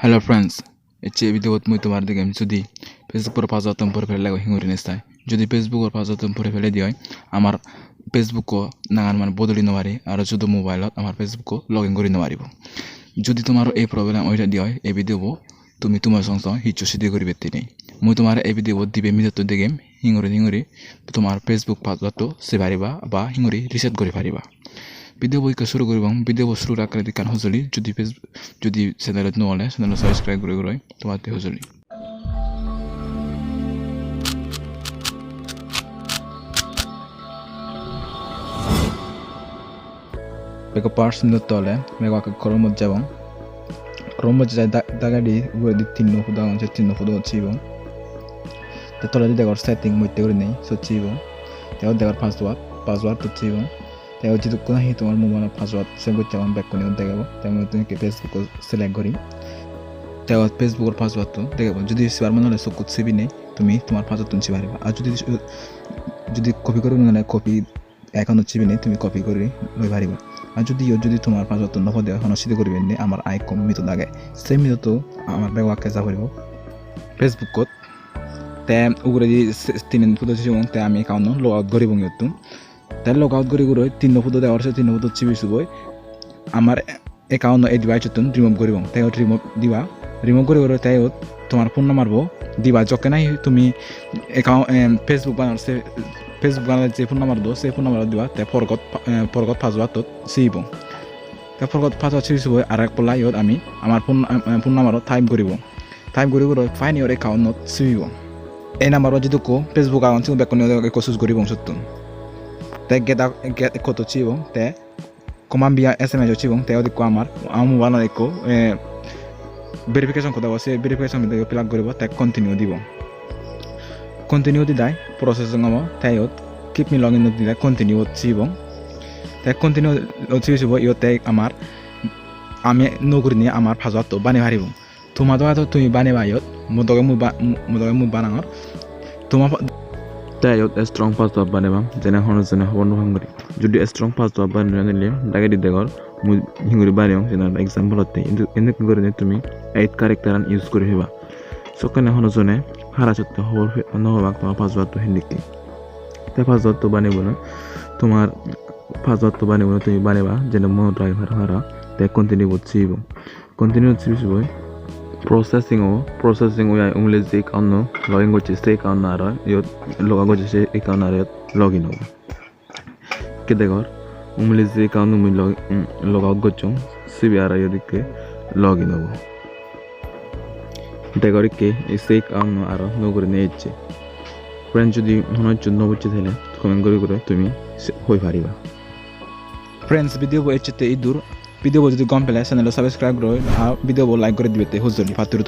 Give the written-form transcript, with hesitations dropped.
Hello friends, eche video ot mui tomar digam jodi Facebook por pajatom por fele hingori nestai jodi Facebook or pajatom por fele dioi amar Facebook ko nangan man bodoli nowari aro jodo mobile ot amar Facebook ko login kori nowaribo jodi tomar ei problem oita dioi ei video bo tumi tomar song hichu sidi kori bette nei mui tomar ei video bo dibe minuto digam hingori tomar Facebook pajato se pariba ba hingori reset kori pariba video boi ka shuru koribam video bo shuru rakre dikan hojoli jodi channel no ole channel subscribe kori tomate hojoli beko person tole mego ka chrome jabam chrome jai dagadi ugure di tinno huda on tinno huda chibam te tole degor setting moite kori nei so chibam te degor password to chibam te যদি কোনো হি তোমার mobile password save করতে আমি back করে দেখাবো তাহলে তুমি কি ফেসবুক সিলেক্ট করি te ফেসবুকের পাসওয়ার্ড তো দেখাবো যদি সেবার মনে হলে সব সেভি নেই তুমি তোমার পাসওয়ার্ড তুমি পারিবা আর যদি কপি করবে না কপি এখন চিবি নেই তুমি কপি করে লই পারিবা আর যদি তোমার পাসওয়ার্ড নহ দেওয়া এখন সিদ্ধ করবে না আমার আই কম মিতো লাগে সেই মিতো তো আমার ব্যবহারকে যা পারিব ফেসবুকত তে উগরে দি তিন ফুটো ছিমং তে আমি একাউন্ট লগ আউট করিব ইয়তো তাই লগ আউট করি তিন ফুটো দেওয়ার তিন ফুটো চিবি চুবই আমার একাউন্ট এই ডিভাইস রিমুভ করিব তাই রিমুভ করি তাই তোমার ফোন নাম্বার দিবা যকে নাই তুমি একাউন্ট ফেসবুক বানালে যে ফোন নাম্বার দো সেই ফোন নাম্বার দিবা তাই ফরগত পাসওয়ার্ড চিব তাই ফরগত পাসওয়ার্ড চিবি চুবই আর এক পলা ইয়ত আমি আমার ফোন নাম্বার টাইপ করি ফাইন ইয়র একাউন্টত চিবিব এই নাম্বার যদি ফেসবুক একাউন্ট বেক করে চুজ করিব সত্য te get koto chibong te command via sms chibong te odiko amar mobile eko verification koda se verification me plug koribo te continue dibo continue di dai processing amo te yot keep me login di dai continue chibong te continue chibo yote amar ame noguri ni amar password to bani haribo tuma to tumi bani ba yot modoge mu banangor tuma তাই strong password বানাবাম যেনে হনজনে হবন Hungary যদি strong password বানালে লাগে দি দেখর মু হিঙ্গরি বানিও যেন example হতে এনে করে তুমি 8 ক্যারেক্টার ইউজ করে হেবা সকানে হনজনে হারা সত্য হবর নহবা তোমার পাসওয়ার্ড তো হিন্দিকে তে পাসওয়ার্ড তো বানাবো না তোমার পাসওয়ার্ড তো বানাবো তুমি বানাবা যেন মো ড্রাইভার হারা তে কন্টিনিউ বছিব কন্টিনিউ চিবো processing ওই ইংলিশ যে কাউন্ট লগইন করছে সেই কাউন্ট আর ইয়ত লগা করছে সেই কাউন্ট আর লগইন হবে কে দেখর ইংলিশ যে কাউন্ট মুই লগ আউট করছো সিবি আর ইয়দিকে লগইন হবে দেখর কে সেই কাউন্ট আর নগরে নেছে ফ্রেন্ড যদি মনে জন্য বুঝতে তাহলে কমেন্ট করে তুমি হই পারিবা ফ্রেন্ডস ভিডিও বইতে ইদুর ভিডিও যদি কম পেলে চ্যানেল সাবস্ক্রাইব করে আর ভিডিও লাইক করে দিবে হজলি ফাতুর